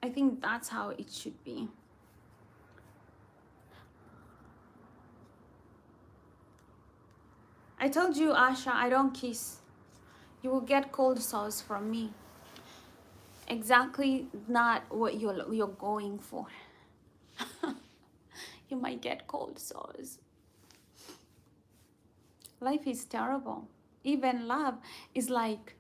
I think that's how it should be. I told you, Asha, I don't kiss. You will get cold sores from me. Exactly not what you're going for. You might get cold sores. Life is terrible. Even love is like,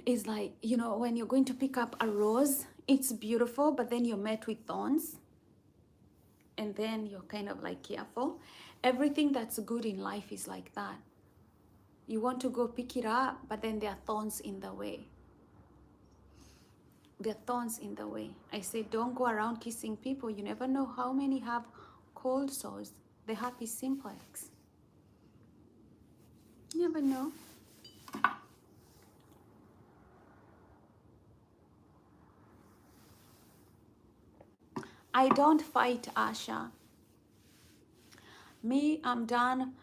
you know, when you're going to pick up a rose, it's beautiful, but then you're met with thorns. And then you're kind of like careful. Everything that's good in life is like that. You want to go pick it up, but then there are thorns in the way. There are thorns in the way. I say, don't go around kissing people. You never know how many have cold sores. The herpes simplex. You never know. I don't fight, Asha. Me, I'm done.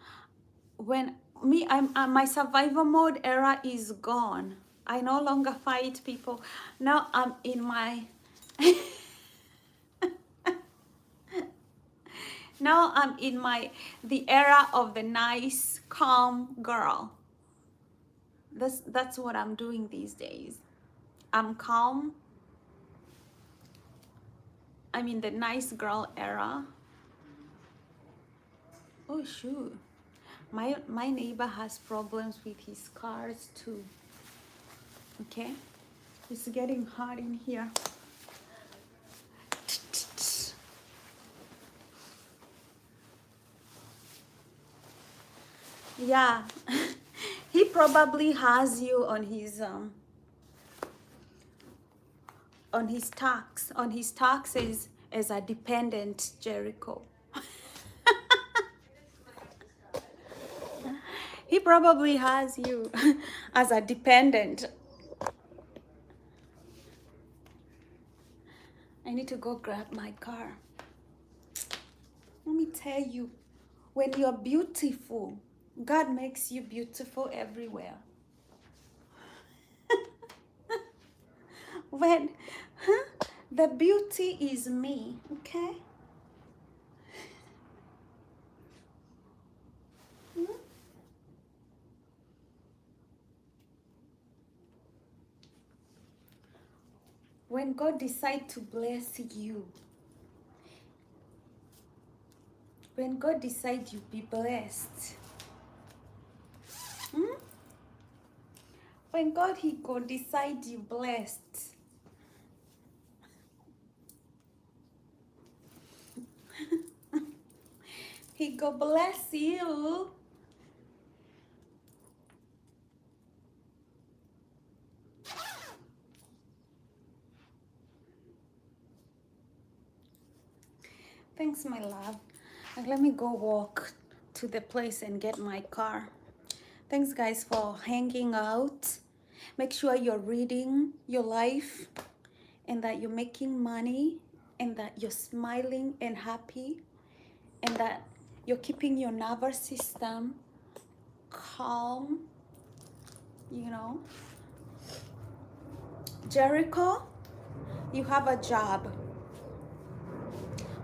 My survival mode era is gone. I no longer fight people. Now I'm in my now I'm in the era of the nice, calm girl. That's what I'm doing these days. I'm calm. I'm in the nice girl era. Oh shoot. My neighbor has problems with his cars too. Okay? It's getting hot in here. Yeah. He probably has you on his taxes as a dependent, Jericho. He probably has you as a dependent. I need to go grab my car. Let me tell you, when you're beautiful, God makes you beautiful everywhere. When the beauty is me, okay? When God decides to bless you, when God decides you be blessed, when God decides you blessed, He go bless you. Thanks, my love. Let me go walk to the place and get my car. Thanks, guys, for hanging out. Make sure you're reading your life and that you're making money and that you're smiling and happy and that you're keeping your nervous system calm, you know. Jericho, you have a job.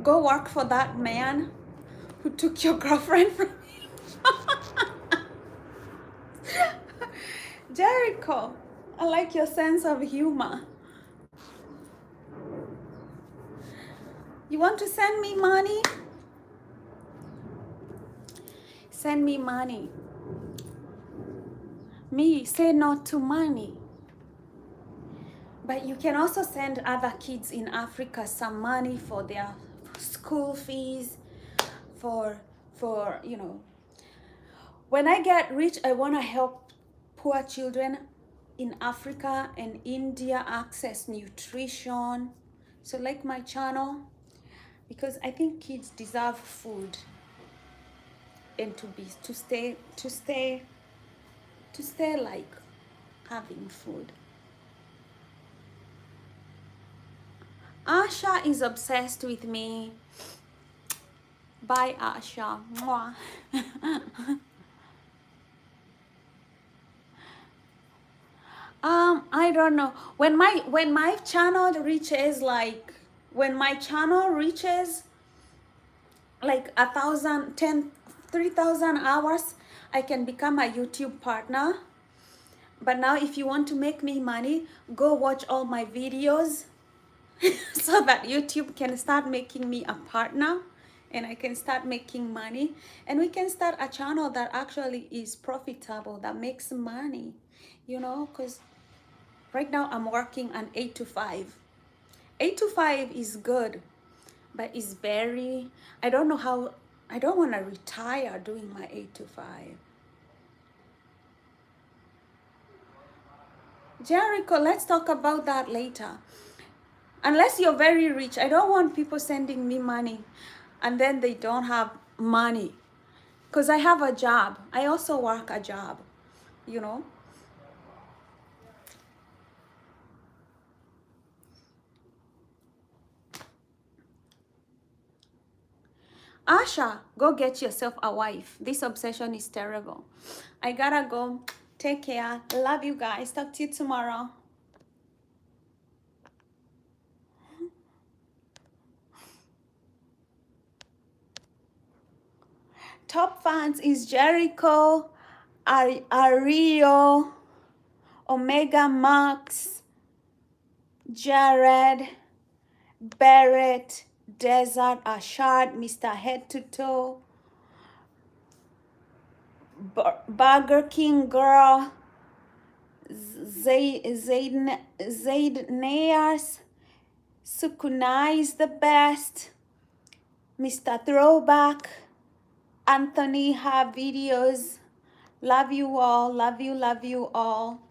Go work for that man who took your girlfriend from you. Jericho, I like your sense of humor. You want to send me money? Send me money. Me, say no to money. But you can also send other kids in Africa some money for their school fees, for you know. When I get rich, I want to help poor children in Africa and India access nutrition. So like my channel, because I think kids deserve food and to stay like having food. Asha is obsessed with me. Bye, Asha. Mwah. I don't know. When my channel reaches like when my channel reaches like 3,000 hours, I can become a YouTube partner. But now if you want to make me money, go watch all my videos so that YouTube can start making me a partner and I can start making money and we can start a channel that actually is profitable, that makes money, you know, because right now I'm working an 8 to 5. 8 to 5 is good, but it's very, I don't know how, I don't want to retire doing my 8 to 5. Jericho, let's talk about that later. Unless you're very rich, I don't want people sending me money and then they don't have money. Because I have a job. I also work a job, you know. Asha, go get yourself a wife. This obsession is terrible. I gotta go. Take care. Love you guys. Talk to you tomorrow. Top fans is Jericho, Ario, Omega Max, Jared, Barrett, Desert, Ashad, Mr. Head to Toe, Burger King Girl, Zaid Nayas, Sukunai is the best, Mr. Throwback, Anthony have videos. Love you all, love you all.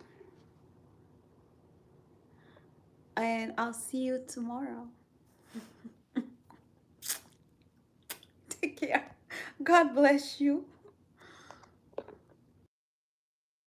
And I'll see you tomorrow. Take care. God bless you.